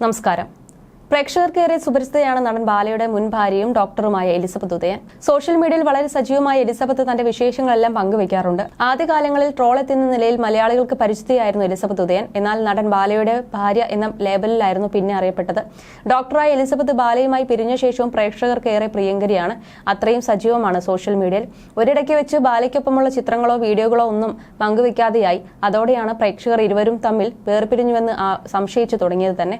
നമസ്കാരം. പ്രേക്ഷകർക്കേറെ സുപരിചിതയാണ് നടൻ ബാലയുടെ മുൻ ഭാര്യയും ഡോക്ടറുമായ എലിസബത്ത് ഉദയൻ. സോഷ്യൽ മീഡിയയിൽ വളരെ സജീവമായ എലിസബത്ത് തന്റെ വിശേഷങ്ങളെല്ലാം പങ്കുവയ്ക്കാറുണ്ട്. ആദ്യകാലങ്ങളിൽ ട്രോൾ എത്തുന്ന നിലയിൽ മലയാളികൾക്ക് പരിചിതയായിരുന്നു എലിസബത്ത് ഉദയൻ. എന്നാൽ നടൻ ബാലയുടെ ഭാര്യ എന്ന ലേബലിലായിരുന്നു പിന്നെ അറിയപ്പെട്ടത്. ഡോക്ടറായ എലിസബത്ത് ബാലയുമായി പിരിഞ്ഞ ശേഷവും പ്രേക്ഷകർക്കേറെ പ്രിയങ്കരിയാണ്. അത്രയും സജീവമാണ് സോഷ്യൽ മീഡിയയിൽ. ഒരിടയ്ക്ക് വെച്ച് ബാലയ്ക്കൊപ്പമുള്ള ചിത്രങ്ങളോ വീഡിയോകളോ ഒന്നും പങ്കുവയ്ക്കാതെയായി. അതോടെയാണ് പ്രേക്ഷകർ ഇരുവരും തമ്മിൽ വേർപിരിഞ്ഞുവെന്ന് സംശയിച്ചു തുടങ്ങിയത് തന്നെ.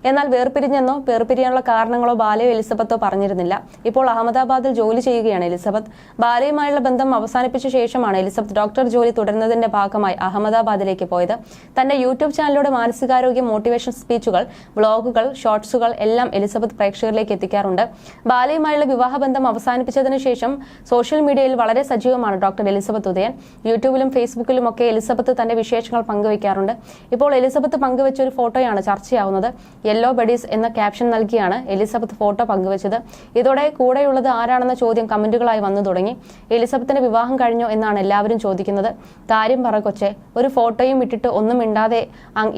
എന്നാൽ വേർപിരിഞ്ഞെന്നോ വേർപിരിയാനുള്ള കാരണങ്ങളോ ബാലയോ എലിസബത്തോ പറഞ്ഞിരുന്നില്ല. ഇപ്പോൾ അഹമ്മദാബാദിൽ ജോലി ചെയ്യുകയാണ് എലിസബത്ത്. ബാലയുമായുള്ള ബന്ധം അവസാനിപ്പിച്ച ശേഷമാണ് എലിസബത്ത് ഡോക്ടർ ജോലി തുടരുന്നതിന്റെ ഭാഗമായി അഹമ്മദാബാദിലേക്ക് പോയത്. തന്റെ യൂട്യൂബ് ചാനലിലൂടെ മാനസികാരോഗ്യ മോട്ടിവേഷൻ സ്പീച്ചുകൾ, വ്ളോഗുകൾ, ഷോർട്സുകൾ എല്ലാം എലിസബത്ത് പ്രേക്ഷകരിലേക്ക് എത്തിക്കാറുണ്ട്. ബാലയുമായുള്ള വിവാഹബന്ധം അവസാനിപ്പിച്ചതിനു ശേഷം സോഷ്യൽ മീഡിയയിൽ വളരെ സജീവമാണ് ഡോക്ടർ എലിസബത്ത് ഉദയൻ. യൂട്യൂബിലും ഫേസ്ബുക്കിലുമൊക്കെ എലിസബത്ത് തന്റെ വിശേഷങ്ങൾ പങ്കുവയ്ക്കാറുണ്ട്. ഇപ്പോൾ എലിസബത്ത് പങ്കുവച്ച ഒരു ഫോട്ടോയാണ് ചർച്ചയാവുന്നത്. യെല്ലോ ബഡീസ് എന്ന ക്യാപ്ഷൻ നൽകിയാണ് എലിസബത്ത് ഫോട്ടോ പങ്കുവച്ചത്. ഇതോടെ കൂടെയുള്ളത് ആരാണെന്ന ചോദ്യം കമന്റുകളായി വന്നു തുടങ്ങി. എലിസബത്തിന്റെ വിവാഹം കഴിഞ്ഞോ എന്നാണ് എല്ലാവരും ചോദിക്കുന്നത്. കാര്യം പറ കൊച്ചെ, ഒരു ഫോട്ടോയും ഇട്ടിട്ട് ഒന്നും മിണ്ടാതെ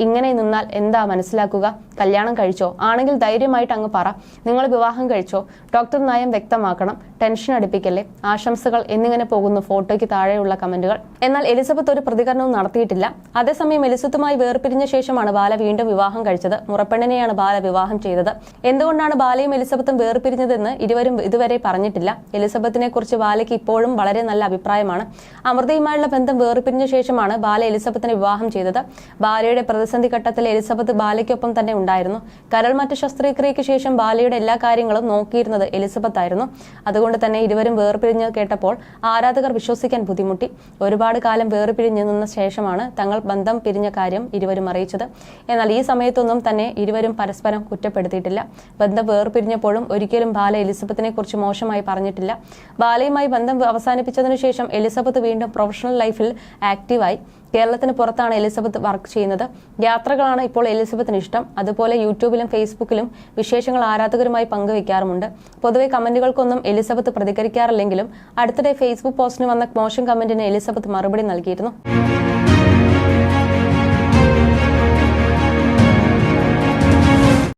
ഇങ്ങനെ നിന്നാൽ എന്താ മനസ്സിലാക്കുക? കല്യാണം കഴിച്ചോ? ആണെങ്കിൽ ധൈര്യമായിട്ട് അങ്ങ് പറ. നിങ്ങൾ വിവാഹം കഴിച്ചോ? ഡോക്ടർ നയം വ്യക്തമാക്കണം. ടെൻഷൻ അടുപ്പിക്കല്ലേ. ആശംസകൾ എന്നിങ്ങനെ പോകുന്നു ഫോട്ടോയ്ക്ക് താഴെയുള്ള കമന്റുകൾ. എന്നാൽ എലിസബത്ത് ഒരു പ്രതികരണവും നടത്തിയിട്ടില്ല. അതേസമയം എലിസബത്തുമായി വേർപിരിഞ്ഞ ശേഷമാണ് ബാല വീണ്ടും വിവാഹം കഴിച്ചത്. മുറപ്പെണ്ണിനെയാണ് ബാല വിവാഹം ചെയ്തത്. എന്തുകൊണ്ടാണ് ബാലയും എലിസബത്തും വേർപിരിഞ്ഞതെന്ന് ഇരുവരും ഇതുവരെ പറഞ്ഞിട്ടില്ല. എലിസബത്തിനെ കുറിച്ച് ബാലയ്ക്ക് ഇപ്പോഴും വളരെ നല്ല അഭിപ്രായമാണ്. അമൃതയുമായുള്ള ബന്ധം വേർപിരിഞ്ഞ ശേഷമാണ് ബാല എലിസബത്തിനെ വിവാഹം ചെയ്തത്. ബാലയുടെ പ്രതിസന്ധി ഘട്ടത്തിൽ എലിസബത്ത് ബാലയ്ക്കൊപ്പം തന്നെ ഉണ്ടായിരുന്നു. കരൾമാറ്റ ശസ്ത്രക്രിയയ്ക്ക് ശേഷം ബാലയുടെ എല്ലാ കാര്യങ്ങളും നോക്കിയിരുന്നത് എലിസബത്ത് ആയിരുന്നു. അതുകൊണ്ട് തന്നെ ഇരുവരും വേർപിരിഞ്ഞ് കേട്ടപ്പോൾ ആരാധകർ വിശ്വസിക്കാൻ ബുദ്ധിമുട്ടി. ഒരുപാട് കാലം വേർപിരിഞ്ഞു നിന്ന ശേഷമാണ് തങ്ങൾ ബന്ധം പിരിഞ്ഞ കാര്യം ഇരുവരും അറിയിച്ചത്. എന്നാൽ ഈ സമയത്തൊന്നും തന്നെ ഇരുവരും പരസ്പരം കുറ്റപ്പെടുത്തിയിട്ടില്ല. ബന്ധം വേർപിരിഞ്ഞപ്പോഴും ഒരിക്കലും ബാല എലിസബത്തിനെ കുറിച്ച് മോശമായി പറഞ്ഞിട്ടില്ല. ബാലയുമായി ബന്ധം അവസാനിപ്പിച്ചതിനു ശേഷം എലിസബത്ത് വീണ്ടും പ്രൊഫഷണൽ ലൈഫിൽ ആക്റ്റീവായി. കേരളത്തിന് പുറത്താണ് എലിസബത്ത് വർക്ക് ചെയ്യുന്നത്. യാത്രകളാണ് ഇപ്പോൾ എലിസബത്തിന് ഇഷ്ടം. അതുപോലെ യൂട്യൂബിലും ഫേസ്ബുക്കിലും വിശേഷങ്ങൾ ആരാധകരുമായി പങ്കുവയ്ക്കാറുമുണ്ട്. പൊതുവെ കമന്റുകൾക്കൊന്നും എലിസബത്ത് പ്രതികരിക്കാറില്ലെങ്കിലും അടുത്തിടെ ഫേസ്ബുക്ക് പോസ്റ്റിന് വന്ന മോശം കമന്റിന് എലിസബത്ത് മറുപടി നൽകിയിരുന്നു.